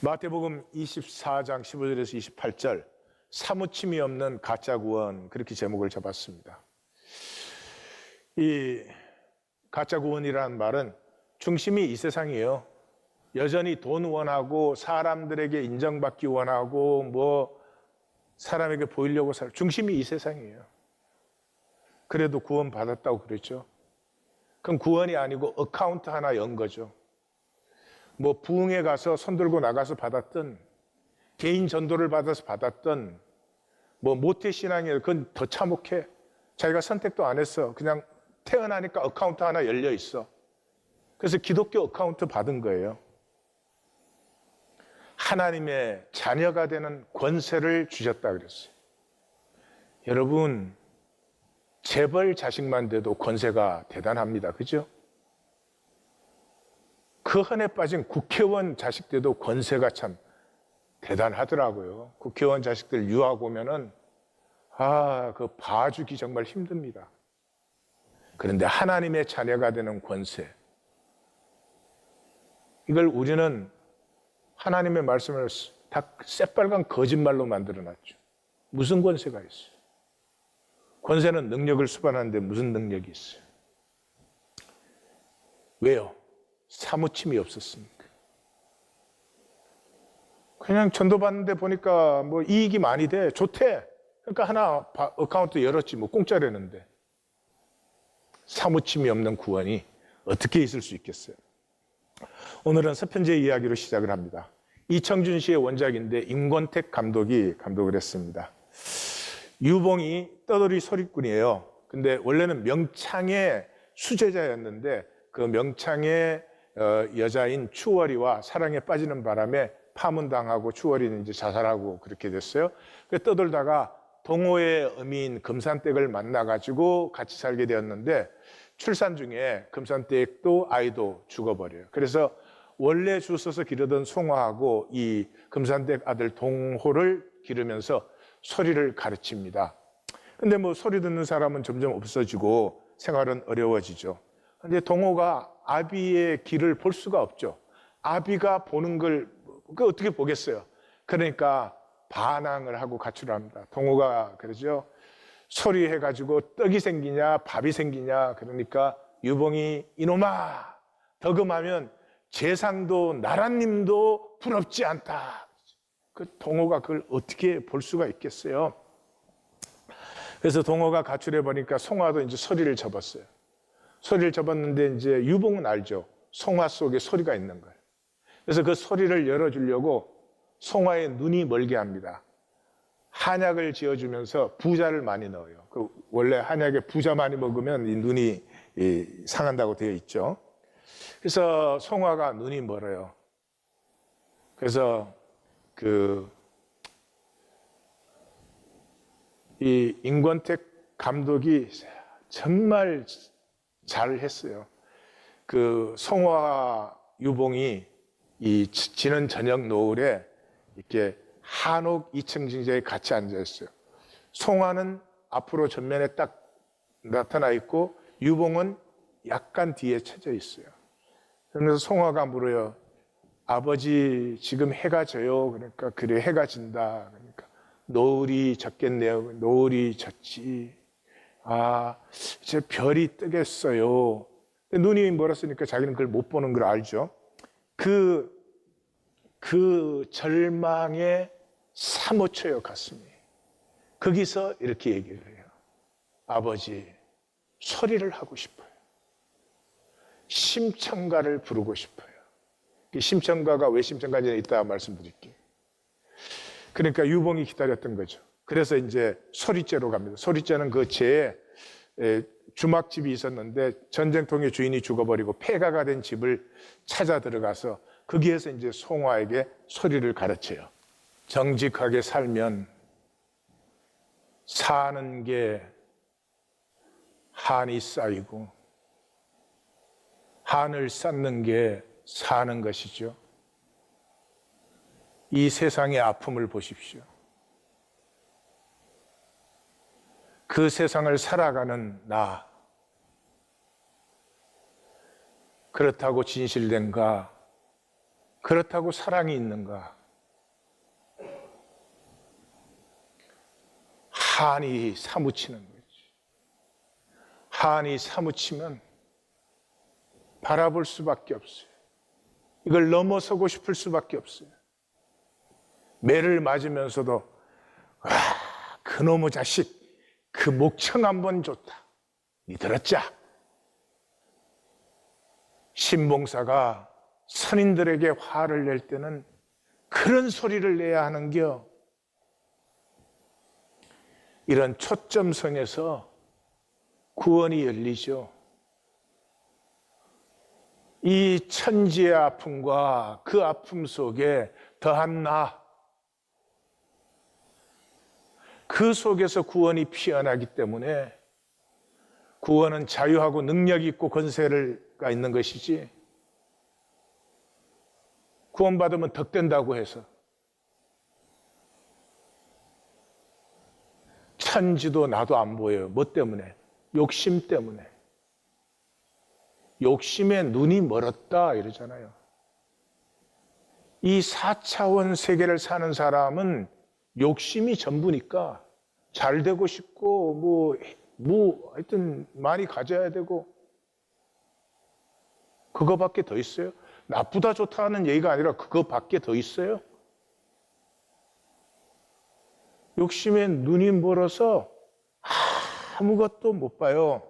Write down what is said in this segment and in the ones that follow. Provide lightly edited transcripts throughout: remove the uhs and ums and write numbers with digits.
마태복음 24장 15절에서 28절 사무침이 없는 가짜 구원, 그렇게 제목을 잡았습니다. 이 가짜 구원이라는 말은 중심이 이 세상이에요. 여전히 돈 원하고 사람들에게 인정받기 원하고 사람에게 보이려고 중심이 이 세상이에요. 그래도 구원 받았다고 그랬죠. 그럼 구원이 아니고 어카운트 하나 연 거죠. 부흥회 가서 손 들고 나가서 받았던, 개인 전도를 받아서 받았던, 모태신앙이에요. 그건 더 참혹해. 자기가 선택도 안 했어. 그냥 태어나니까 어카운트 하나 열려 있어. 그래서 기독교 어카운트 받은 거예요. 하나님의 자녀가 되는 권세를 주셨다 그랬어요. 여러분, 재벌 자식만 돼도 권세가 대단합니다. 그죠? 그 헌에 빠진 국회의원 자식 돼도 권세가 참 대단하더라고요. 국회의원 자식들 유학 오면은 그 봐주기 정말 힘듭니다. 그런데 하나님의 자녀가 되는 권세, 이걸 우리는 하나님의 말씀을 다 새빨간 거짓말로 만들어놨죠. 무슨 권세가 있어요? 권세는 능력을 수반하는데 무슨 능력이 있어요? 왜요? 사무침이 없었습니까? 그냥 전도받는데 보니까 이익이 많이 돼. 좋대. 그러니까 하나 어카운트 열었지, 공짜라는데. 사무침이 없는 구원이 어떻게 있을 수 있겠어요? 오늘은 서편제 이야기로 시작을 합니다. 이청준 씨의 원작인데 임권택 감독이 감독을 했습니다. 유봉이 떠돌이 소리꾼이에요. 근데 원래는 명창의 수제자였는데 그 명창의 여자인 추월이와 사랑에 빠지는 바람에 파문당하고 추월이는 이제 자살하고 그렇게 됐어요. 떠돌다가 동호의 어미인 금산댁을 만나가지고 같이 살게 되었는데 출산 중에 금산댁도 아이도 죽어버려요. 그래서 원래 주워서 기르던 송화하고 이 금산댁 아들 동호를 기르면서 소리를 가르칩니다. 근데 소리 듣는 사람은 점점 없어지고 생활은 어려워지죠. 근데 동호가 아비의 길을 볼 수가 없죠. 아비가 보는 걸 어떻게 보겠어요? 그러니까 반항을 하고 가출을 합니다. 동호가 그러죠. 소리해가지고 떡이 생기냐 밥이 생기냐. 그러니까 유봉이 이놈아 덕음하면 재상도 나라님도 부럽지 않다. 그 동호가 그걸 어떻게 볼 수가 있겠어요? 그래서 동호가 가출해 보니까 송화도 이제 소리를 접었어요. 소리를 접었는데 이제 유봉은 알죠. 송화 속에 소리가 있는 걸. 그래서 그 소리를 열어주려고 송화의 눈이 멀게 합니다. 한약을 지어주면서 부자를 많이 넣어요. 원래 한약에 부자 많이 먹으면 이 눈이 상한다고 되어 있죠. 그래서 송화가 눈이 멀어요. 그래서 이 임권택 감독이 정말 잘 했어요. 송화 유봉이 이 지는 저녁 노을에 이렇게 한옥 2층 징자에 같이 앉아 있어요. 송화는 앞으로 전면에 딱 나타나 있고 유봉은 약간 뒤에 쳐져 있어요. 그러면서 송화가 물어요. 아버지 지금 해가 져요. 그러니까 그래 해가 진다. 그러니까 노을이 졌겠네요. 노을이 졌지. 이제 별이 뜨겠어요. 눈이 멀었으니까 자기는 그걸 못 보는 걸 알죠. 그 절망에 사무쳐요, 가슴이. 거기서 이렇게 얘기를 해요. 아버지, 소리를 하고 싶어요. 심청가를 부르고 싶어요. 심청가가 왜 심청가인지 이따 말씀드릴게요. 그러니까 유봉이 기다렸던 거죠. 그래서 이제 소리째로 갑니다. 소리째는 그 제에 주막집이 있었는데 전쟁통의 주인이 죽어버리고 폐가가 된 집을 찾아 들어가서 거기에서 이제 송화에게 소리를 가르쳐요. 정직하게 살면 사는 게 한이 쌓이고 한을 쌓는 게 사는 것이죠. 이 세상의 아픔을 보십시오. 그 세상을 살아가는 나, 그렇다고 진실된가? 그렇다고 사랑이 있는가? 한이 사무치는 거지. 한이 사무치면 바라볼 수밖에 없어요. 이걸 넘어서고 싶을 수밖에 없어요. 매를 맞으면서도 와, 그놈의 자식, 그 목청 한번 줬다. 니 들었자? 신봉사가 선인들에게 화를 낼 때는 그런 소리를 내야 하는겨. 이런 초점성에서 구원이 열리죠. 이 천지의 아픔과 그 아픔 속에 더한 나, 그 속에서 구원이 피어나기 때문에 구원은 자유하고 능력이 있고 권세가 있는 것이지, 구원받으면 덕된다고 해서 천지도 나도 안 보여요. 뭐 때문에? 욕심 때문에. 욕심에 눈이 멀었다 이러잖아요. 이 4차원 세계를 사는 사람은 욕심이 전부니까 잘 되고 싶고 하여튼 많이 가져야 되고, 그거밖에 더 있어요? 나쁘다 좋다는 얘기가 아니라 그거밖에 더 있어요? 욕심에 눈이 멀어서 아무것도 못 봐요.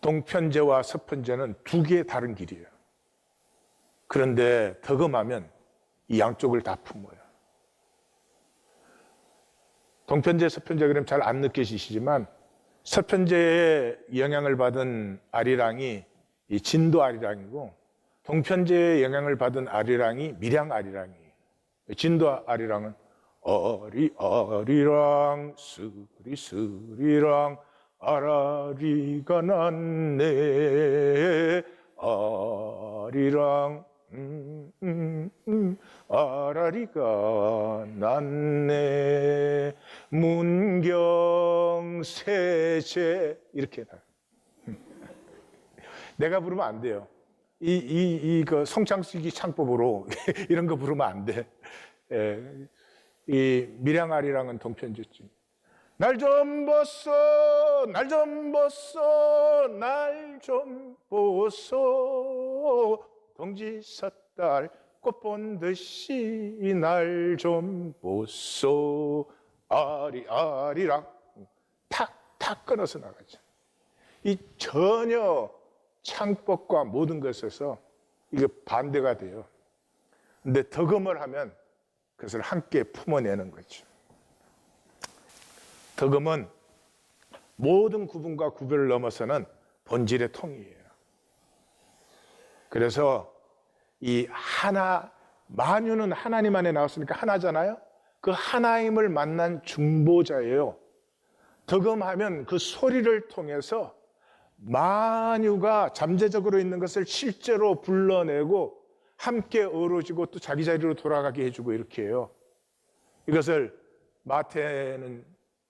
동편제와 서편제는 두 개의 다른 길이에요. 그런데 덕음하면 이 양쪽을 다 품어요. 동편제, 서편제 그러면 잘 안 느껴지시지만, 서편제의 영향을 받은 아리랑이 이 진도 아리랑이고, 동편제의 영향을 받은 아리랑이 밀양 아리랑이에요. 진도 아리랑은 아리랑 스리 스리랑 아라리가 났네 아리랑 아라리가 났네 문경세제 이렇게 나. 내가 부르면 안 돼요. 그 송창식이 창법으로 이런 거 부르면 안 돼. 이 밀양아리랑은 동편제지. 날 좀 보소, 날 좀 보소, 날 좀 보소. 동지 섣달 꽃 본 듯이 날 좀 보소. 아리랑 탁 끊어서 나가죠. 이 전혀 창법과 모든 것에서 이게 반대가 돼요. 근데 덕음을 하면 그것을 함께 품어내는 거죠. 덕음은 모든 구분과 구별을 넘어서는 본질의 통이에요. 그래서 이 하나, 만유는 하나님 안에 나왔으니까 하나잖아요. 그 하나임을 만난 중보자예요. 덕음하면 그 소리를 통해서 만유가 잠재적으로 있는 것을 실제로 불러내고 함께 어우러지고 또 자기 자리로 돌아가게 해주고 이렇게 해요. 이것을 마태는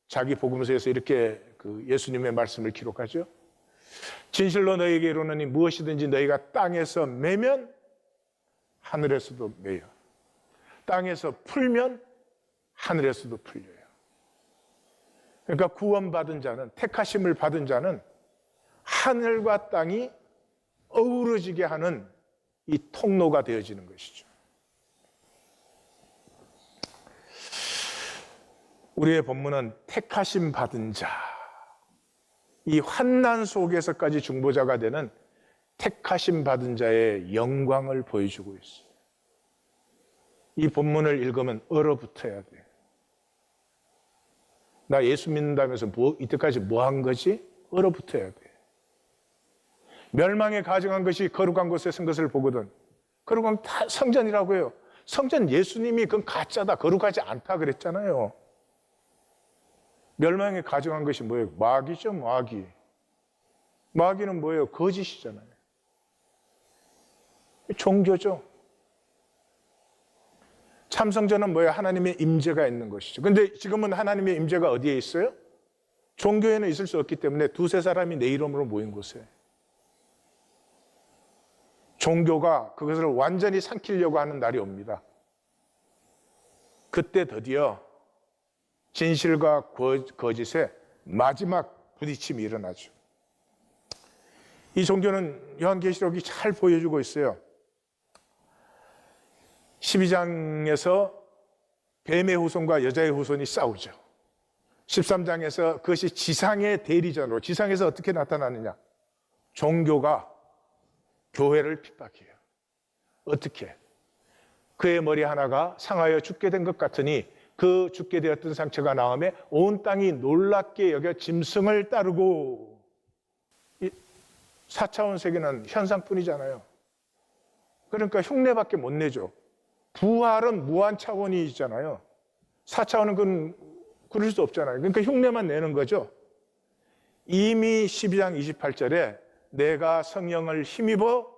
자기 복음서에서 이렇게 그 예수님의 말씀을 기록하죠. 진실로 너희에게 이르노니 무엇이든지 너희가 땅에서 매면 하늘에서도 매요. 땅에서 풀면 하늘에서도 풀려요. 그러니까 구원받은 자는, 택하심을 받은 자는 하늘과 땅이 어우러지게 하는 이 통로가 되어지는 것이죠. 우리의 본문은 택하심 받은 자, 이 환난 속에서까지 중보자가 되는 택하심 받은 자의 영광을 보여주고 있어요. 이 본문을 읽으면 얼어붙어야 돼요. 나 예수 믿는다면서 이때까지 뭐 한 거지? 얼어붙어야 돼. 멸망에 가증한 것이 거룩한 곳에 선 것을 보거든. 거룩한 다 성전이라고 해요. 성전 예수님이 그건 가짜다, 거룩하지 않다 그랬잖아요. 멸망에 가증한 것이 뭐예요? 마귀죠, 마귀. 마귀는 뭐예요? 거짓이잖아요. 종교죠. 참성전은 뭐예요? 하나님의 임재가 있는 것이죠. 근데 지금은 하나님의 임재가 어디에 있어요? 종교에는 있을 수 없기 때문에 두세 사람이 내 이름으로 모인 곳에. 종교가 그것을 완전히 삼키려고 하는 날이 옵니다. 그때 드디어 진실과 거짓의 마지막 부딪힘이 일어나죠. 이 종교는 요한계시록이 잘 보여주고 있어요. 12장에서 뱀의 후손과 여자의 후손이 싸우죠. 13장에서 그것이 지상의 대리전으로, 지상에서 어떻게 나타나느냐? 종교가 교회를 핍박해요. 어떻게? 그의 머리 하나가 상하여 죽게 된 것 같으니 그 죽게 되었던 상처가 나음에 온 땅이 놀랍게 여겨 짐승을 따르고. 4차원 세계는 현상뿐이잖아요. 그러니까 흉내밖에 못 내죠. 부활은 무한 차원이 있잖아요. 4차원은 그건 그럴 수 없잖아요. 그러니까 흉내만 내는 거죠. 이미 12장 28절에 내가 성령을 힘입어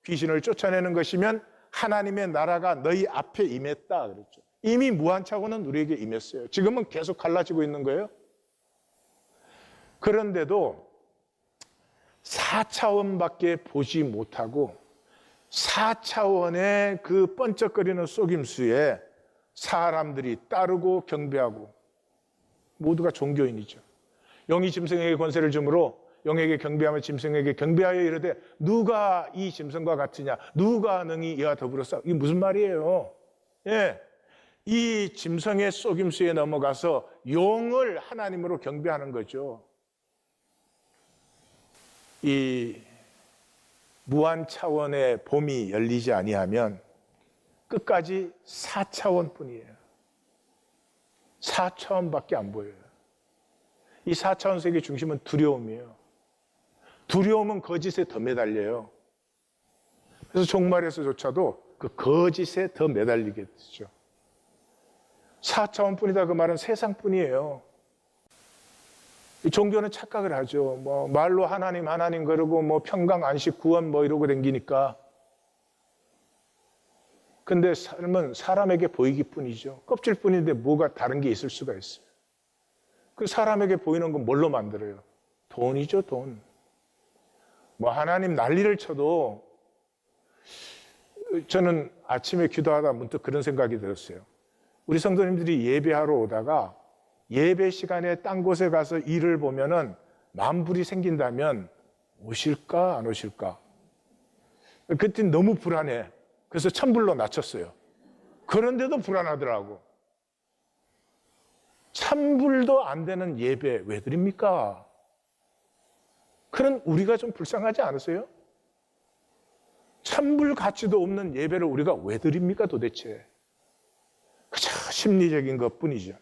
귀신을 쫓아내는 것이면 하나님의 나라가 너희 앞에 임했다 그랬죠. 이미 무한 차원은 우리에게 임했어요. 지금은 계속 갈라지고 있는 거예요. 그런데도 4차원밖에 보지 못하고 4차원의 그 번쩍거리는 속임수에 사람들이 따르고 경배하고, 모두가 종교인이죠. 영이 짐승에게 권세를 주므로 영에게 경배하며 짐승에게 경배하여 이르되 누가 이 짐승과 같으냐, 누가 능히 이와 더불어 싸우. 이게 무슨 말이에요? 예, 이 짐승의 속임수에 넘어가서 용을 하나님으로 경배하는 거죠. 이 무한 차원의 봄이 열리지 아니하면 끝까지 4차원뿐이에요. 4차원밖에 안 보여요. 이 4차원 세계 중심은 두려움이에요. 두려움은 거짓에 더 매달려요. 그래서 종말에서조차도 그 거짓에 더 매달리게 되죠. 4차원뿐이다 그 말은 세상뿐이에요. 이 종교는 착각을 하죠. 뭐 말로 하나님 하나님 그러고 뭐 평강 안식 구원 뭐 이러고 댕기니까. 근데 삶은 사람에게 보이기 뿐이죠. 껍질 뿐인데 뭐가 다른 게 있을 수가 있어요. 그 사람에게 보이는 건 뭘로 만들어요? 돈이죠, 돈. 뭐 하나님 난리를 쳐도, 저는 아침에 기도하다 문득 그런 생각이 들었어요. 우리 성도님들이 예배하러 오다가 예배 시간에 딴 곳에 가서 일을 보면은 만불이 생긴다면 오실까 안 오실까? 그때 너무 불안해. 그래서 1000불로 낮췄어요. 그런데도 불안하더라고. 1000불도 안 되는 예배 왜 드립니까? 그런 우리가 좀 불쌍하지 않으세요? 1000불 가치도 없는 예배를 우리가 왜 드립니까 도대체? 그저 심리적인 것뿐이죠.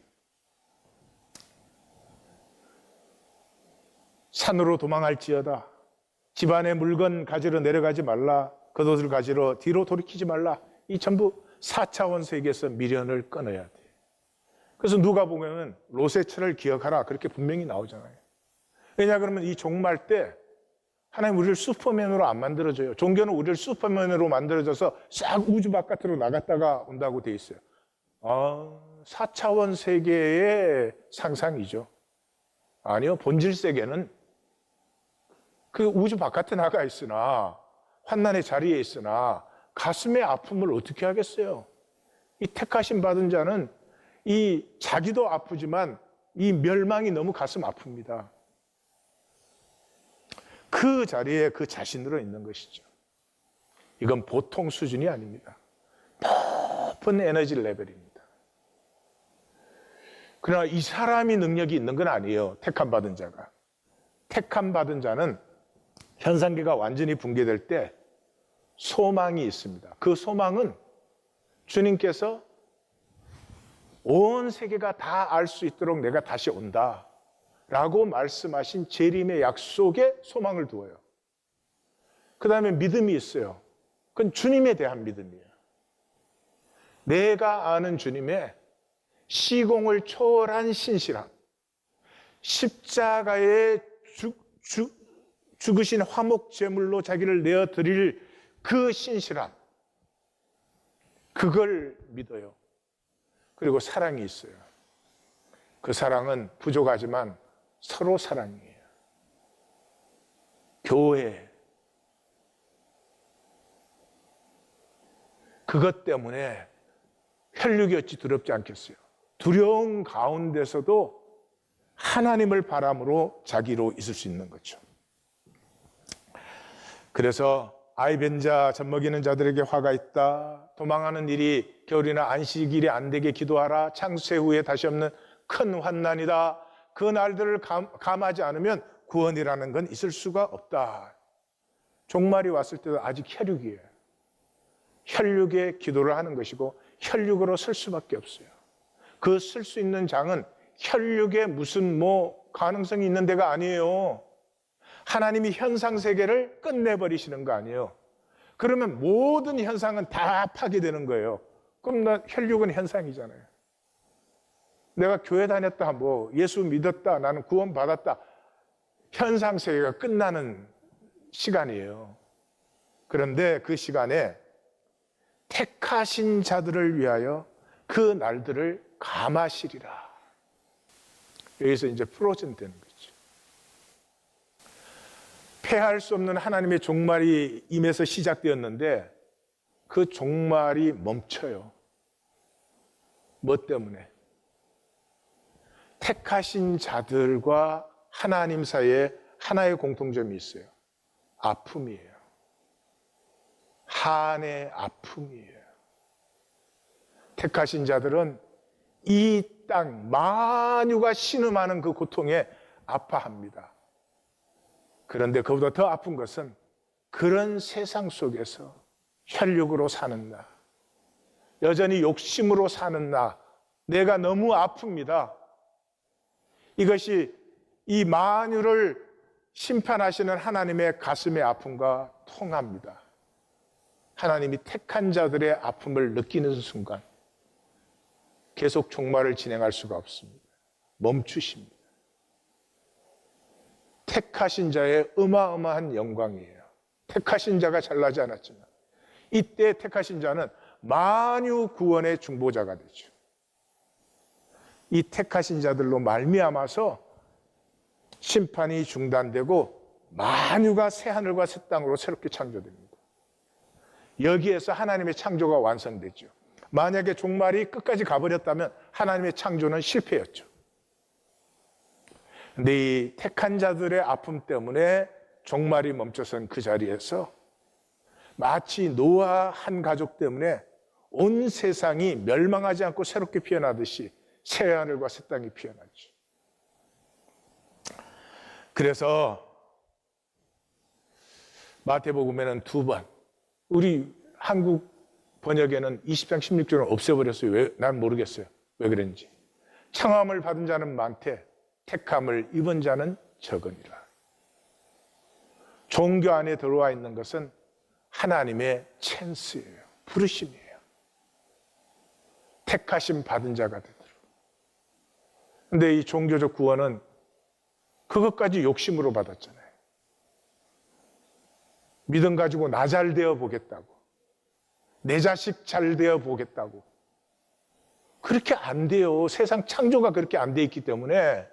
산으로 도망할지어다. 집안의 물건 가지러 내려가지 말라. 겉옷을 가지러 뒤로 돌이키지 말라. 이 전부 4차원 세계에서 미련을 끊어야 돼. 그래서 누가 보면 로세처를 기억하라 그렇게 분명히 나오잖아요. 왜냐 그러면 이 종말 때 하나님 우리를 슈퍼맨으로 안 만들어줘요. 종교는 우리를 슈퍼맨으로 만들어줘서 싹 우주 바깥으로 나갔다가 온다고 돼 있어요. 4차원 세계의 상상이죠. 아니요, 본질 세계는 그 우주 바깥에 나가 있으나 환난의 자리에 있으나 가슴의 아픔을 어떻게 하겠어요? 이 택하심 받은 자는 이 자기도 아프지만 이 멸망이 너무 가슴 아픕니다. 그 자리에 그 자신으로 있는 것이죠. 이건 보통 수준이 아닙니다. 높은 에너지 레벨입니다. 그러나 이 사람이 능력이 있는 건 아니에요. 택함 받은 자가. 택함 받은 자는 현상계가 완전히 붕괴될 때 소망이 있습니다. 그 소망은 주님께서 온 세계가 다 알 수 있도록 내가 다시 온다 라고 말씀하신 재림의 약속에 소망을 두어요. 그 다음에 믿음이 있어요. 그건 주님에 대한 믿음이에요. 내가 아는 주님의 시공을 초월한 신실함, 십자가에 죽으신 화목 제물로 자기를 내어드릴 그 신실함, 그걸 믿어요. 그리고 사랑이 있어요. 그 사랑은 부족하지만 서로 사랑이에요. 교회, 그것 때문에 혈육이 어찌 두렵지 않겠어요? 두려운 가운데서도 하나님을 바람으로 자기로 있을 수 있는 거죠. 그래서 아이 벤 자, 젖먹이는 자들에게 화가 있다. 도망하는 일이 겨울이나 안식일이 안 되게 기도하라. 창세 후에 다시 없는 큰 환난이다. 그 날들을 감하지 않으면 구원이라는 건 있을 수가 없다. 종말이 왔을 때도 아직 혈육이에요. 혈육에 기도를 하는 것이고 혈육으로 설 수밖에 없어요. 그 쓸 수 있는 장은 혈육에 무슨 가능성이 있는 데가 아니에요. 하나님이 현상 세계를 끝내버리시는 거 아니에요. 그러면 모든 현상은 다 파괴되는 거예요. 그럼 혈육은 현상이잖아요. 내가 교회 다녔다, 예수 믿었다, 나는 구원 받았다. 현상 세계가 끝나는 시간이에요. 그런데 그 시간에 택하신 자들을 위하여 그 날들을 감하시리라. 여기서 이제 프로즌 되는 거죠. 패할 수 없는 하나님의 종말이 임해서 시작되었는데 그 종말이 멈춰요. 뭐 때문에? 택하신 자들과 하나님 사이에 하나의 공통점이 있어요. 아픔이에요. 한의 아픔이에요. 택하신 자들은 이 땅 만유가 신음하는 그 고통에 아파합니다. 그런데 그보다 더 아픈 것은 그런 세상 속에서 혈육으로 사는 나, 여전히 욕심으로 사는 나, 내가 너무 아픕니다. 이것이 이 만유를 심판하시는 하나님의 가슴의 아픔과 통합니다. 하나님이 택한 자들의 아픔을 느끼는 순간 계속 종말을 진행할 수가 없습니다. 멈추십니다. 택하신 자의 어마어마한 영광이에요. 택하신 자가 잘나지 않았지만 이때 택하신 자는 만유 구원의 중보자가 되죠. 이 택하신 자들로 말미암아서 심판이 중단되고 만유가 새 하늘과 새 땅으로 새롭게 창조됩니다. 여기에서 하나님의 창조가 완성되죠. 만약에 종말이 끝까지 가버렸다면 하나님의 창조는 실패였죠. 근데 이 택한 자들의 아픔 때문에 종말이 멈춰선 그 자리에서 마치 노아 한 가족 때문에 온 세상이 멸망하지 않고 새롭게 피어나듯이 새 하늘과 새 땅이 피어나죠. 그래서 마태복음에는 2번, 우리 한국 번역에는 20장 16절은 없애버렸어요. 왜? 난 모르겠어요. 왜 그런지. 청함을 받은 자는 많되 택함을 입은 자는 적으니라. 종교 안에 들어와 있는 것은 하나님의 찬스예요. 부르심이에요. 택하심 받은 자가 되도록. 근데 이 종교적 구원은 그것까지 욕심으로 받았잖아요. 믿음 가지고 나 잘 되어 보겠다고. 내 자식 잘 되어 보겠다고. 그렇게 안 돼요. 세상 창조가 그렇게 안 돼 있기 때문에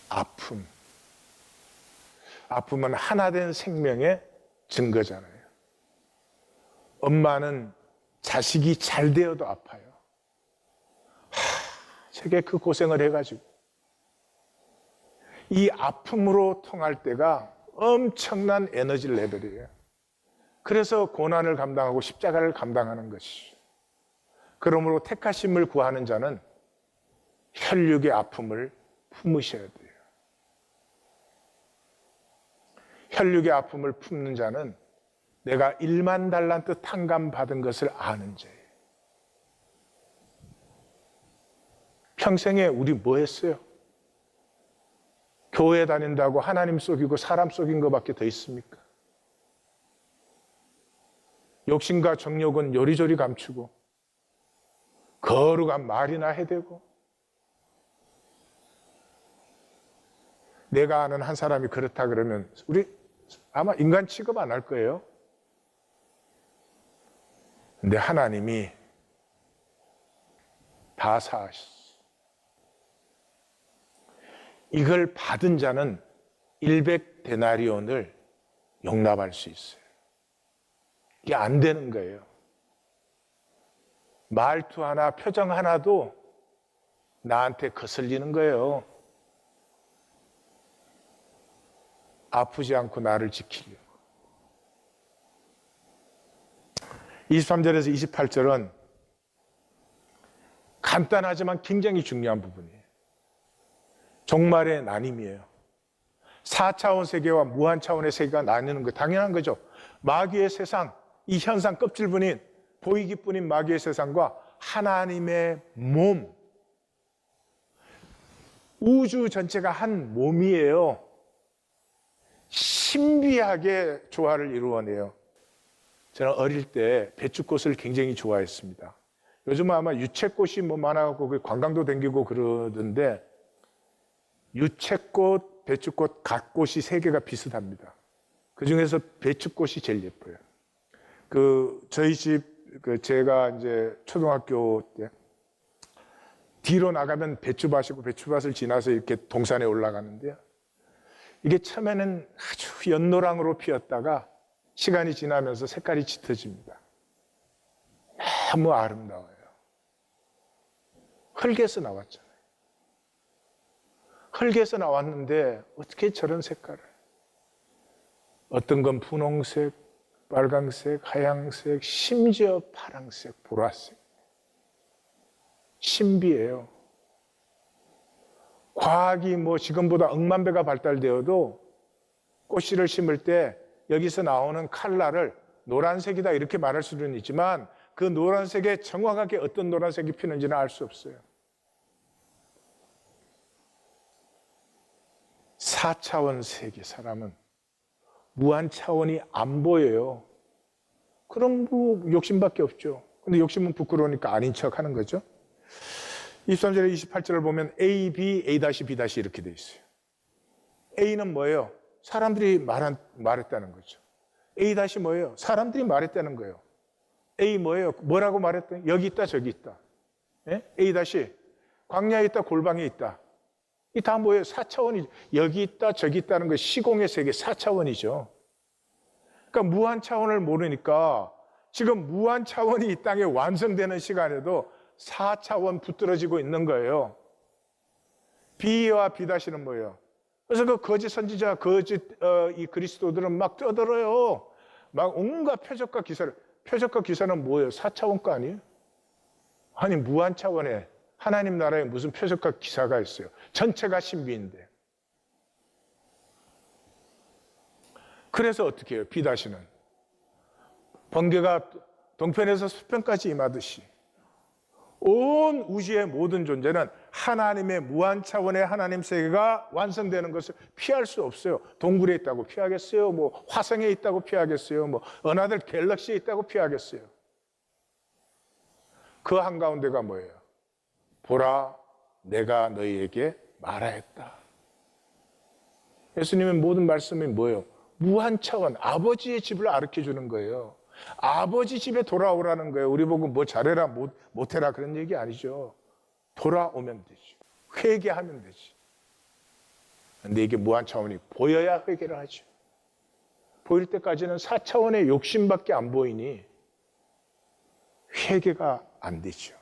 아픔. 아픔은 하나된 생명의 증거잖아요. 엄마는 자식이 잘 되어도 아파요. 저게 그 고생을 해가지고. 이 아픔으로 통할 때가 엄청난 에너지 레벨이에요. 그래서 고난을 감당하고 십자가를 감당하는 것이죠. 그러므로 택하심을 구하는 자는 혈육의 아픔을 품으셔야 돼요. 혈육의 아픔을 품는 자는 내가 1만 달란트 탕감 받은 것을 아는 자예요. 평생에 우리 뭐 했어요? 교회 다닌다고 하나님 속이고 사람 속인 것밖에 더 있습니까? 욕심과 정욕은 요리조리 감추고 거룩한 말이나 해대고 내가 아는 한 사람이 그렇다 그러면 우리 아마 인간 취급 안 할 거예요. 근데 하나님이 다 사하셨어. 이걸 받은 자는 100데나리온을 용납할 수 있어요. 이게 안 되는 거예요. 말투 하나, 표정 하나도 나한테 거슬리는 거예요. 아프지 않고 나를 지키려고. 23절에서 28절은 간단하지만 굉장히 중요한 부분이에요. 종말의 나님이에요. 4차원 세계와 무한 차원의 세계가 나뉘는 거 당연한 거죠. 마귀의 세상, 이 현상 껍질뿐인 보이기뿐인 마귀의 세상과 하나님의 몸, 우주 전체가 한 몸이에요. 신비하게 조화를 이루어내요. 저는 어릴 때 배추꽃을 굉장히 좋아했습니다. 요즘은 아마 유채꽃이 뭐 많아갖고 관광도 댕기고 그러던데, 유채꽃, 배추꽃, 갓꽃이 세 개가 비슷합니다. 그 중에서 배추꽃이 제일 예뻐요. 저희 집, 제가 이제 초등학교 때 뒤로 나가면 배추밭이고 배추밭을 지나서 이렇게 동산에 올라가는데요. 이게 처음에는 아주 연노랑으로 피었다가 시간이 지나면서 색깔이 짙어집니다. 너무 아름다워요. 흙에서 나왔잖아요. 흙에서 나왔는데 어떻게 저런 색깔을? 어떤 건 분홍색, 빨강색, 하양색, 심지어 파랑색, 보라색. 신비해요. 과학이 뭐 지금보다 억만 배가 발달되어도 꽃씨를 심을 때 여기서 나오는 칼라를 노란색이다 이렇게 말할 수는 있지만 그 노란색에 정확하게 어떤 노란색이 피는지는 알 수 없어요. 4차원 세계 사람은 무한 차원이 안 보여요. 그럼 뭐 욕심밖에 없죠. 근데 욕심은 부끄러우니까 아닌 척 하는 거죠. 23절에 28절을 보면 A, B, A-B' 이렇게 돼 있어요. A는 뭐예요? 사람들이 말했다는 거죠. A- 뭐예요? 사람들이 말했다는 거예요. A 뭐예요? 뭐라고 말했더니 여기 있다 저기 있다. 예? A- 광야에 있다 골방에 있다. 이 다 뭐예요? 4차원이죠. 여기 있다 저기 있다는 거 시공의 세계 4차원이죠. 그러니까 무한 차원을 모르니까 지금 무한 차원이 이 땅에 완성되는 시간에도 4차원 붙들어지고 있는 거예요. B와 B-는 뭐예요? 그래서 그 거짓 선지자, 이 그리스도들은 막 떠들어요. 막 온갖 표적과 기사를. 표적과 기사는 뭐예요? 4차원 거 아니에요? 아니, 무한 차원에 하나님 나라에 무슨 표적과 기사가 있어요? 전체가 신비인데. 그래서 어떻게 해요? B-는 번개가 동편에서 서편까지 임하듯이 온 우주의 모든 존재는 하나님의 무한 차원의 하나님 세계가 완성되는 것을 피할 수 없어요. 동굴에 있다고 피하겠어요? 뭐 화성에 있다고 피하겠어요? 뭐 은하들 갤럭시에 있다고 피하겠어요? 그 한가운데가 뭐예요? 보라, 내가 너희에게 말하였다. 예수님의 모든 말씀이 뭐예요? 무한 차원, 아버지의 집을 가르쳐 주는 거예요. 아버지 집에 돌아오라는 거예요. 우리 보고 뭐 잘해라 못해라 그런 얘기 아니죠. 돌아오면 되지. 회개하면 되지. 근데 이게 무한 차원이 보여야 회개를 하죠. 보일 때까지는 4차원의 욕심밖에 안 보이니 회개가 안 되죠.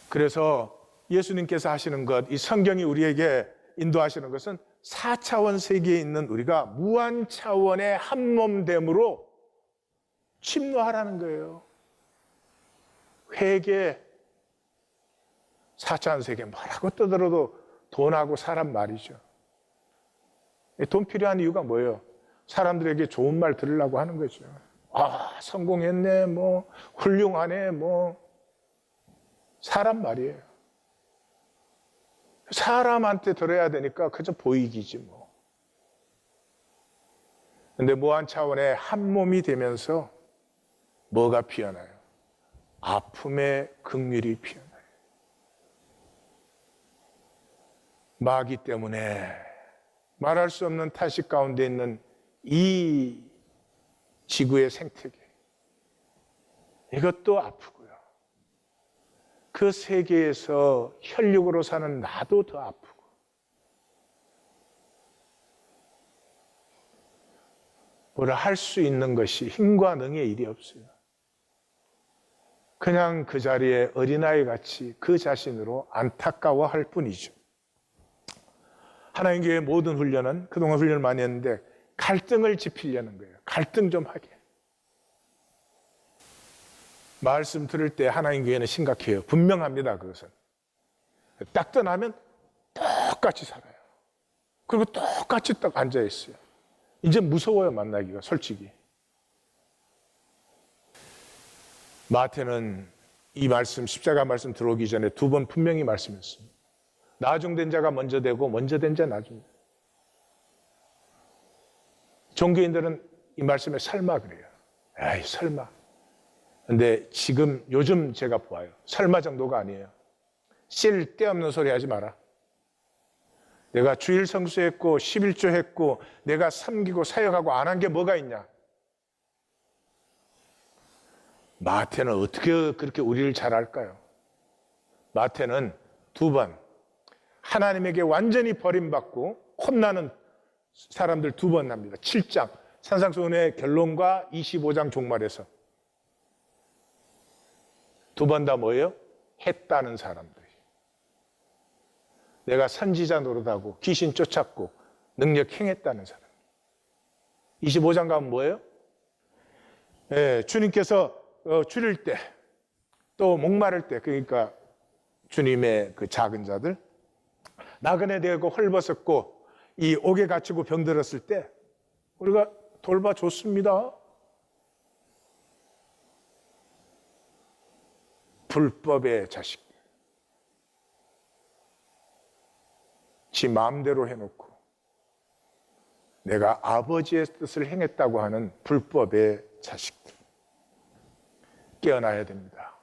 그래서 예수님께서 하시는 것, 이 성경이 우리에게 인도하시는 것은 4차원 세계에 있는 우리가 무한 차원의 한 몸됨으로 침노하라는 거예요. 회개, 4차원 세계 뭐라고 떠들어도 돈하고 사람 말이죠. 돈 필요한 이유가 뭐예요? 사람들에게 좋은 말 들으려고 하는 거죠. 아, 성공했네, 뭐 훌륭하네, 뭐 사람 말이에요. 사람한테 들어야 되니까 그저 보이기지 뭐. 근데 무한 차원의 한 몸이 되면서 뭐가 피어나요? 아픔의 긍휼이 피어나요. 마귀 때문에 말할 수 없는 타식 가운데 있는 이 지구의 생태계, 이것도 아프고요. 그 세계에서 혈육으로 사는 나도 더 아프고, 뭐라 할 수 있는 것이 힘과 능의 일이 없어요. 그냥 그 자리에 어린아이 같이 그 자신으로 안타까워할 뿐이죠. 하나님 교회의 모든 훈련은 그동안 훈련을 많이 했는데 갈등을 짚으려는 거예요. 갈등 좀 하게. 말씀 들을 때 하나님 교회는 심각해요. 분명합니다. 그것은. 딱 떠나면 똑같이 살아요. 그리고 똑같이 딱 앉아있어요. 이제 무서워요, 만나기가, 솔직히. 마태는 이 말씀, 십자가 말씀 들어오기 전에 2번 분명히 말씀했습니다. 나중된 자가 먼저 되고 먼저 된 자 나중. 종교인들은 이 말씀에 설마 그래요. 에이, 설마. 근데 지금 요즘 제가 보아요. 설마 정도가 아니에요. 쓸데없는 소리 하지 마라. 내가 주일 성수했고 11조 했고 내가 섬기고 사역하고 안 한 게 뭐가 있냐. 마태는 어떻게 그렇게 우리를 잘 알까요? 마태는 2번 하나님에게 완전히 버림받고 혼나는 사람들 2번 납니다. 7장 산상수훈의 결론과 25장 종말에서 2번 다 뭐예요? 했다는 사람들. 내가 선지자 노릇하고 귀신 쫓았고 능력 행했다는 사람. 25장 가면 뭐예요? 주님께서 줄일 때 또 목마를 때, 그러니까 주님의 그 작은 자들 나그네 되고 헐벗었고 이 옥에 갇히고 병들었을 때 우리가 돌봐줬습니다. 불법의 자식, 지 마음대로 해놓고 내가 아버지의 뜻을 행했다고 하는 불법의 자식들 깨어나야 됩니다.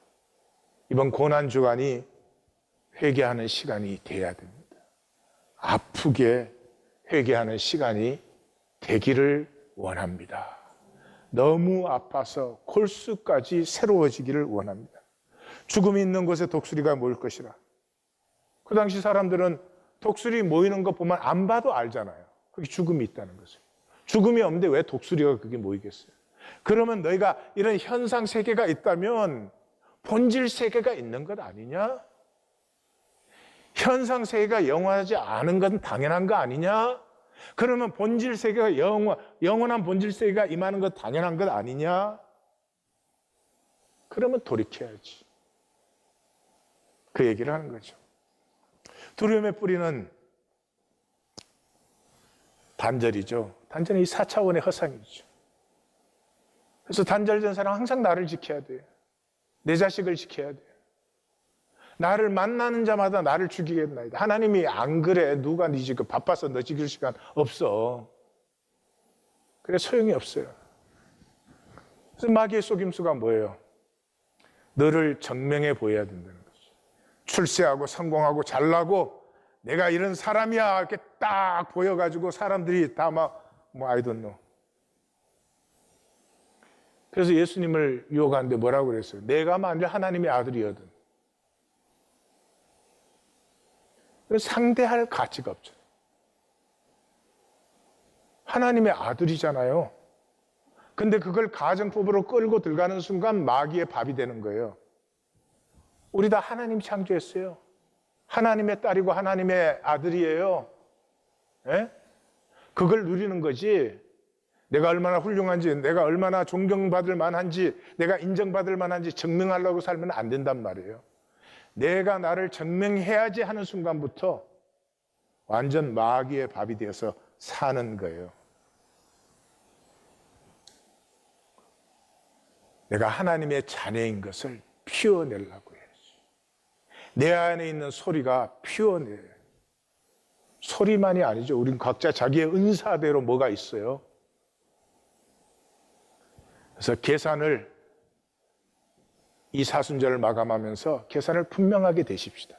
이번 고난주간이 회개하는 시간이 돼야 됩니다. 아프게 회개하는 시간이 되기를 원합니다. 너무 아파서 골수까지 새로워지기를 원합니다. 죽음이 있는 곳에 독수리가 모일 것이라. 그 당시 사람들은 독수리 모이는 거 보면 안 봐도 알잖아요. 거기 죽음이 있다는 것을. 죽음이 없는데 왜 독수리가 거기 모이겠어요? 그러면 너희가 이런 현상 세계가 있다면 본질 세계가 있는 것 아니냐? 현상 세계가 영원하지 않은 건 당연한 거 아니냐? 그러면 본질 세계가 영원한 본질 세계가 임하는 것 당연한 것 아니냐? 그러면 돌이켜야지. 그 얘기를 하는 거죠. 두려움의 뿌리는 단절이죠. 단절은 이 4차원의 허상이죠. 그래서 단절된 사람은 항상 나를 지켜야 돼요. 내 자식을 지켜야 돼요. 나를 만나는 자마다 나를 죽이겠나이다. 하나님이 안 그래. 누가 네 지금 바빠서 너 지킬 시간 없어. 그래 소용이 없어요. 그래서 마귀의 속임수가 뭐예요? 너를 정명해 보여야 된다는 거죠. 출세하고 성공하고 잘나고 내가 이런 사람이야 이렇게 딱 보여가지고 사람들이 다 막 I don't know. 그래서 예수님을 유혹하는데 뭐라고 그랬어요? 내가 만일 하나님의 아들이거든. 상대할 가치가 없죠. 하나님의 아들이잖아요. 근데 그걸 가정법으로 끌고 들어가는 순간 마귀의 밥이 되는 거예요. 우리 다 하나님 창조했어요. 하나님의 딸이고 하나님의 아들이에요. 예? 그걸 누리는 거지. 내가 얼마나 훌륭한지, 내가 얼마나 존경받을 만한지, 내가 인정받을 만한지 증명하려고 살면 안 된단 말이에요. 내가 나를 증명해야지 하는 순간부터 완전 마귀의 밥이 되어서 사는 거예요. 내가 하나님의 자녀인 것을 피워내려고 해야지. 내 안에 있는 소리가 피워내요. 소리만이 아니죠. 우린 각자 자기의 은사대로 뭐가 있어요. 그래서 계산을 이 사순절을 마감하면서 계산을 분명하게 되십시다.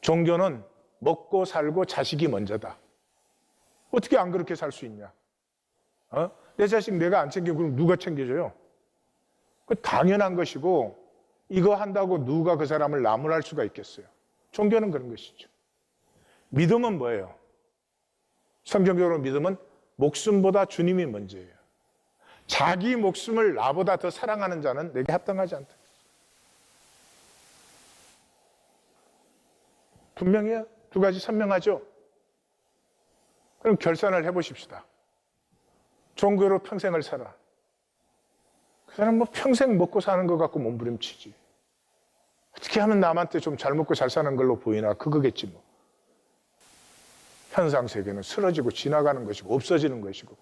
종교는 먹고 살고 자식이 먼저다. 어떻게 안 그렇게 살 수 있냐? 내 자식 내가 안 챙기고 그럼 누가 챙겨줘요? 그 당연한 것이고 이거 한다고 누가 그 사람을 나무랄 수가 있겠어요? 종교는 그런 것이죠. 믿음은 뭐예요? 성경적으로 믿음은 목숨보다 주님이 먼저예요. 자기 목숨을 나보다 더 사랑하는 자는 내게 합당하지 않다. 분명해요. 두 가지 선명하죠. 그럼 결산을 해보십시다. 종교로 평생을 살아. 그 사람 뭐 평생 먹고 사는 것 갖고 몸부림치지. 어떻게 하면 남한테 좀 잘 먹고 잘 사는 걸로 보이나 그거겠지 뭐. 현상세계는 쓰러지고 지나가는 것이고 없어지는 것이고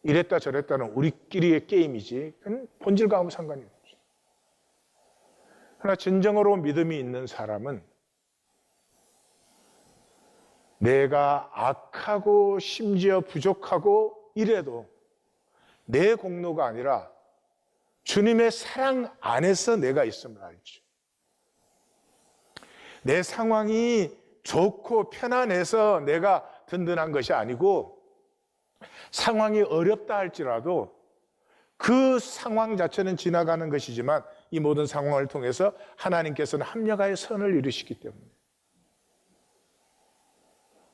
이랬다 저랬다는 우리끼리의 게임이지 그건 본질과 아무 상관이 없죠. 그러나 진정으로 믿음이 있는 사람은 내가 악하고 심지어 부족하고 이래도 내 공로가 아니라 주님의 사랑 안에서 내가 있음을 알죠. 내 상황이 좋고 편안해서 내가 든든한 것이 아니고 상황이 어렵다 할지라도 그 상황 자체는 지나가는 것이지만 이 모든 상황을 통해서 하나님께서는 합력하여 선을 이루시기 때문에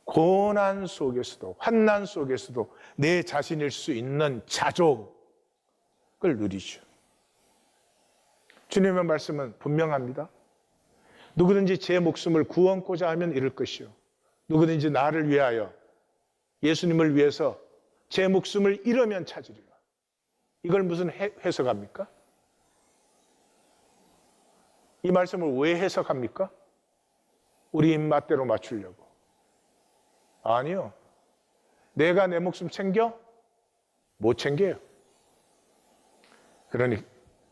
고난 속에서도 환난 속에서도 내 자신일 수 있는 자족을 누리죠. 주님의 말씀은 분명합니다. 누구든지 제 목숨을 구원코자 하면 잃을 것이요 누구든지 나를 위하여 예수님을 위해서 제 목숨을 잃으면 찾으리라. 이걸 무슨 해석합니까? 이 말씀을 왜 해석합니까? 우리 입맛대로 맞추려고. 아니요. 내가 내 목숨 챙겨? 못 챙겨요.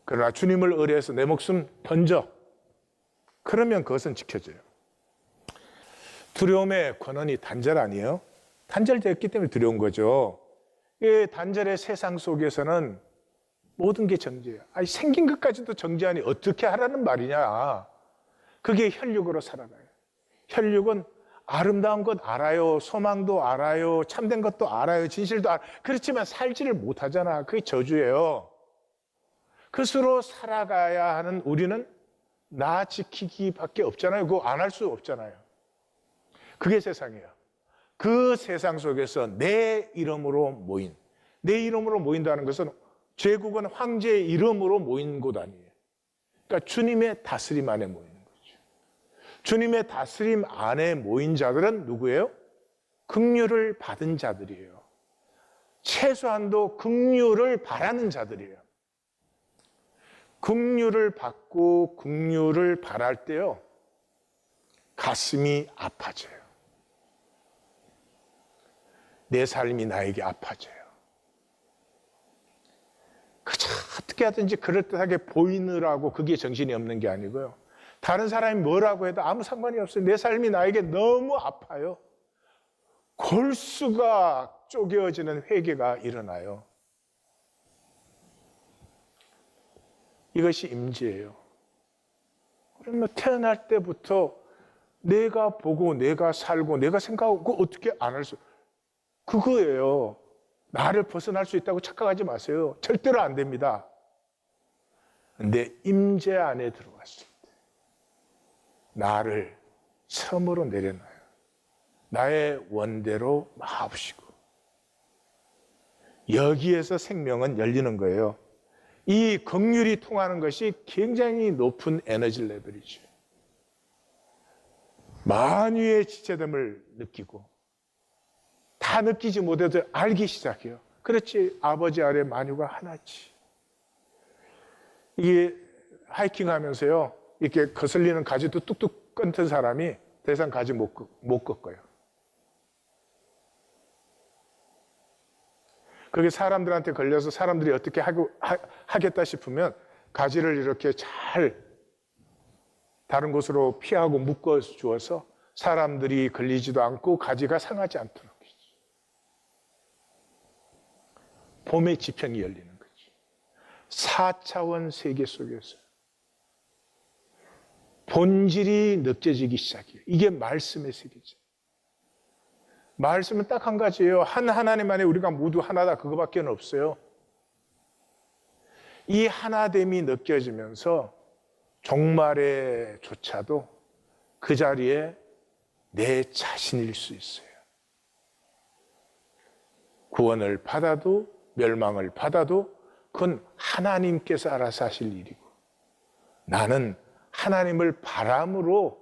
그러나 주님을 의뢰해서 내 목숨 던져. 그러면 그것은 지켜져요. 두려움의 권원이 단절 아니에요? 단절되었기 때문에 두려운 거죠. 이 단절의 세상 속에서는 모든 게 정죄예요. 아니, 생긴 것까지도 정죄하니 어떻게 하라는 말이냐. 그게 혈육으로 살아가요. 혈육은 아름다운 것 알아요. 소망도 알아요. 참된 것도 알아요. 진실도 알아요. 그렇지만 살지를 못하잖아. 그게 저주예요. 그것으로 살아가야 하는 우리는 나 지키기밖에 없잖아요. 그거 안 할 수 없잖아요. 그게 세상이에요. 그 세상 속에서 내 이름으로 모인, 내 이름으로 모인다는 것은 제국은 황제의 이름으로 모인 곳 아니에요. 그러니까 주님의 다스림 안에 모이는 거죠. 주님의 다스림 안에 모인 자들은 누구예요? 긍휼을 받은 자들이에요. 최소한도 긍휼을 바라는 자들이에요. 긍휼을 받고 긍휼을 바랄 때요, 가슴이 아파져요. 내 삶이 나에게 아파져요. 그저 어떻게 하든지 그럴듯하게 보이느라고 그게 정신이 없는 게 아니고요. 다른 사람이 뭐라고 해도 아무 상관이 없어요. 내 삶이 나에게 너무 아파요. 골수가 쪼개어지는 회개가 일어나요. 이것이 임재예요. 그러면 태어날 때부터 내가 보고 내가 살고 내가 생각하고 그거 어떻게 안 할 수, 그거예요. 나를 벗어날 수 있다고 착각하지 마세요. 절대로 안 됩니다. 근데 임재 안에 들어왔을 때 나를 처음으로 내려놔요. 나의 원대로 마옵시고 여기에서 생명은 열리는 거예요. 이 긍휼이 통하는 것이 굉장히 높은 에너지 레벨이죠. 만유의 지체됨을 느끼고 다 느끼지 못해도 알기 시작해요. 그렇지, 아버지 아래 만유가 하나지. 이게 하이킹 하면서요, 이렇게 거슬리는 가지도 뚝뚝 끊던 사람이 더 이상 가지 못 꺾어요. 그게 사람들한테 걸려서 사람들이 어떻게 하겠다 싶으면 가지를 이렇게 잘 다른 곳으로 피하고 묶어 주어서 사람들이 걸리지도 않고 가지가 상하지 않도록. 봄의 지평이 열리는 거죠. 4차원 세계 속에서 본질이 느껴지기 시작해요. 이게 말씀의 세계죠. 말씀은 딱 한 가지예요. 한 하나님 안에 우리가 모두 하나다, 그거밖에 없어요. 이 하나됨이 느껴지면서 종말에조차도 그 자리에 내 자신일 수 있어요. 구원을 받아도 멸망을 받아도 그건 하나님께서 알아서 하실 일이고, 나는 하나님을 바람으로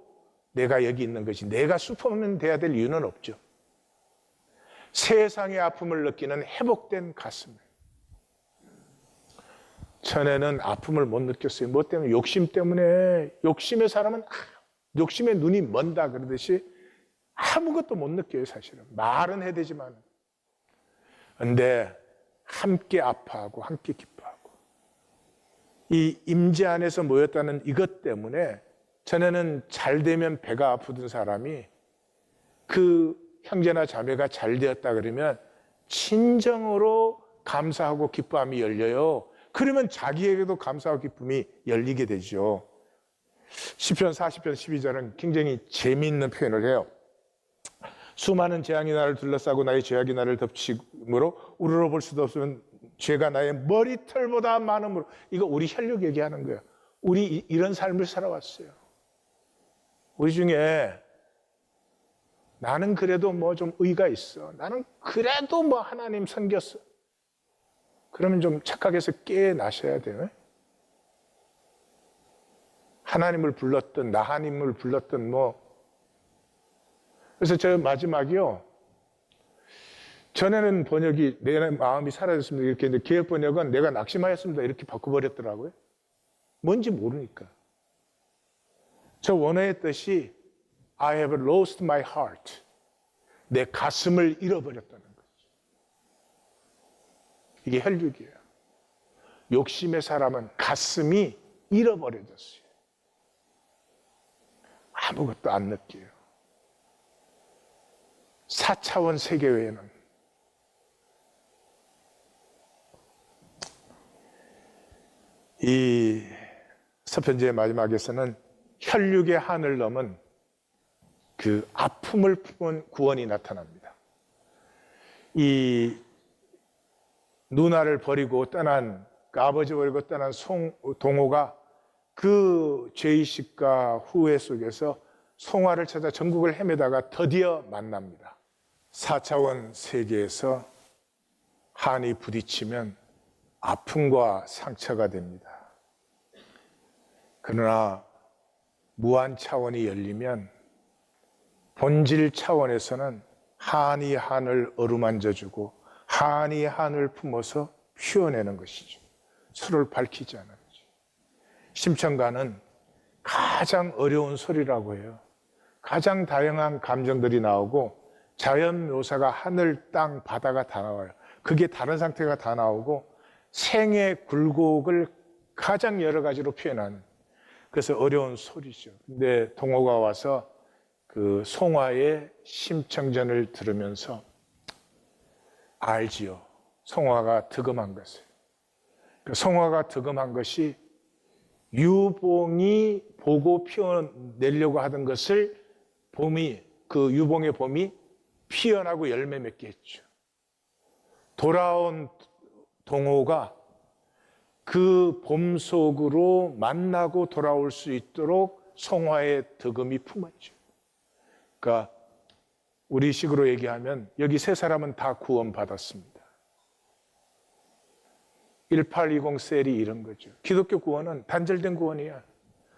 내가 여기 있는 것이, 내가 슈퍼맨 돼야 될 이유는 없죠. 세상의 아픔을 느끼는 회복된 가슴. 전에는 아픔을 못 느꼈어요. 뭐 때문에? 욕심 때문에. 욕심의 사람은 욕심의 눈이 먼다 그러듯이 아무것도 못 느껴요, 사실은. 말은 해야 되지만. 근데 함께 아파하고 함께 기뻐하고 이 임재 안에서 모였다는 이것 때문에, 전에는 잘 되면 배가 아프던 사람이 그 형제나 자매가 잘 되었다 그러면 진정으로 감사하고 기뻐함이 열려요. 그러면 자기에게도 감사하고 기쁨이 열리게 되죠. 시편 40편 12절은 굉장히 재미있는 표현을 해요. 수많은 재앙이 나를 둘러싸고 나의 죄악이 나를 덮치므로 우러러 볼 수도 없으면 죄가 나의 머리털보다 많음으로. 이거 우리 혈육 얘기하는 거예요. 우리 이런 삶을 살아왔어요. 우리 중에 나는 그래도 뭐 좀 의가 있어, 나는 그래도 뭐 하나님 섬겼어, 그러면 좀 착각해서 깨어나셔야 돼요. 하나님을 불렀던, 나하님을 불렀던 뭐. 그래서 저 마지막이요, 전에는 번역이 내 마음이 사라졌습니다 이렇게 했는데, 개혁 번역은 내가 낙심하였습니다 이렇게 바꿔버렸더라고요. 뭔지 모르니까. 저 원어의 뜻이 I have lost my heart. 내 가슴을 잃어버렸다는 거죠. 이게 혈육이에요. 욕심의 사람은 가슴이 잃어버려졌어요. 아무것도 안 느껴요. 4차원 세계 외에는. 이 서편제의 마지막에서는 혈육의 한을 넘은 그 아픔을 품은 구원이 나타납니다. 이 누나를 버리고 떠난, 그 아버지 버리고 떠난 동호가 그 죄의식과 후회 속에서 송화를 찾아 전국을 헤매다가 드디어 만납니다. 4차원 세계에서 한이 부딪히면 아픔과 상처가 됩니다. 그러나 무한 차원이 열리면 본질 차원에서는 한이 한을 어루만져주고 한이 한을 품어서 피워내는 것이죠. 서로를 밝히지 않는 거죠. 심청가는 가장 어려운 소리라고 해요. 가장 다양한 감정들이 나오고 자연 묘사가 하늘, 땅, 바다가 다 나와요. 그게 다른 상태가 다 나오고 생의 굴곡을 가장 여러 가지로 표현하는, 그래서 어려운 소리죠. 근데 동호가 와서 그 송화의 심청전을 들으면서 알지요. 송화가 득음한 것을. 그 송화가 득음한 것이 유봉이 보고 피워내려고 하던 것을 봄이, 그 유봉의 봄이 피어나고 열매 맺게 했죠. 돌아온 동호가 그 봄 속으로 만나고 돌아올 수 있도록 송화의 득음이 품었죠. 그러니까 우리 식으로 얘기하면 여기 세 사람은 다 구원받았습니다. 1820 셀이 이런 거죠. 기독교 구원은 단절된 구원이야.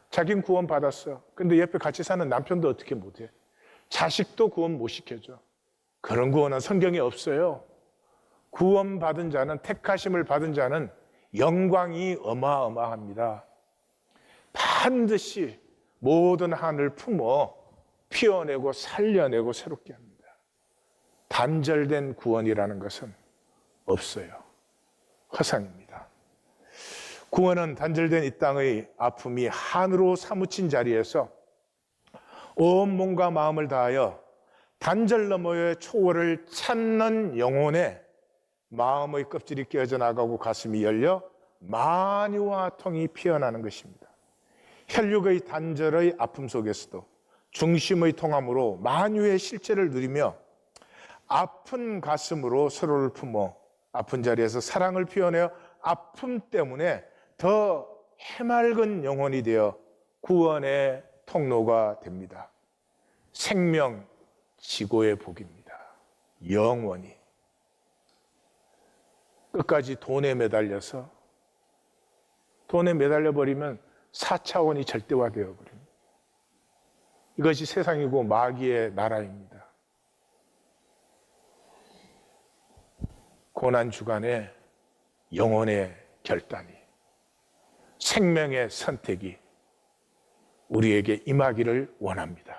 자기는 구원받았어. 근데 옆에 같이 사는 남편도 어떻게 못해? 자식도 구원 못 시켜줘. 그런 구원은 성경에 없어요. 구원받은 자는, 택하심을 받은 자는 영광이 어마어마합니다. 반드시 모든 한을 품어 피워내고 살려내고 새롭게 합니다. 단절된 구원이라는 것은 없어요. 허상입니다. 구원은 단절된 이 땅의 아픔이 한으로 사무친 자리에서 온 몸과 마음을 다하여 단절 너머의 초월을 찾는 영혼의 마음의 껍질이 깨어져 나가고 가슴이 열려 만유와 통이 피어나는 것입니다. 혈육의 단절의 아픔 속에서도 중심의 통함으로 만유의 실체를 누리며 아픈 가슴으로 서로를 품어 아픈 자리에서 사랑을 피워내어 아픔 때문에 더 해맑은 영혼이 되어 구원의 통로가 됩니다. 생명 지고의 복입니다. 영원히. 끝까지 돈에 매달려 버리면 4차원이 절대화되어 버립니다. 이것이 세상이고 마귀의 나라입니다. 고난 주간에 영혼의 결단이, 생명의 선택이 우리에게 임하기를 원합니다.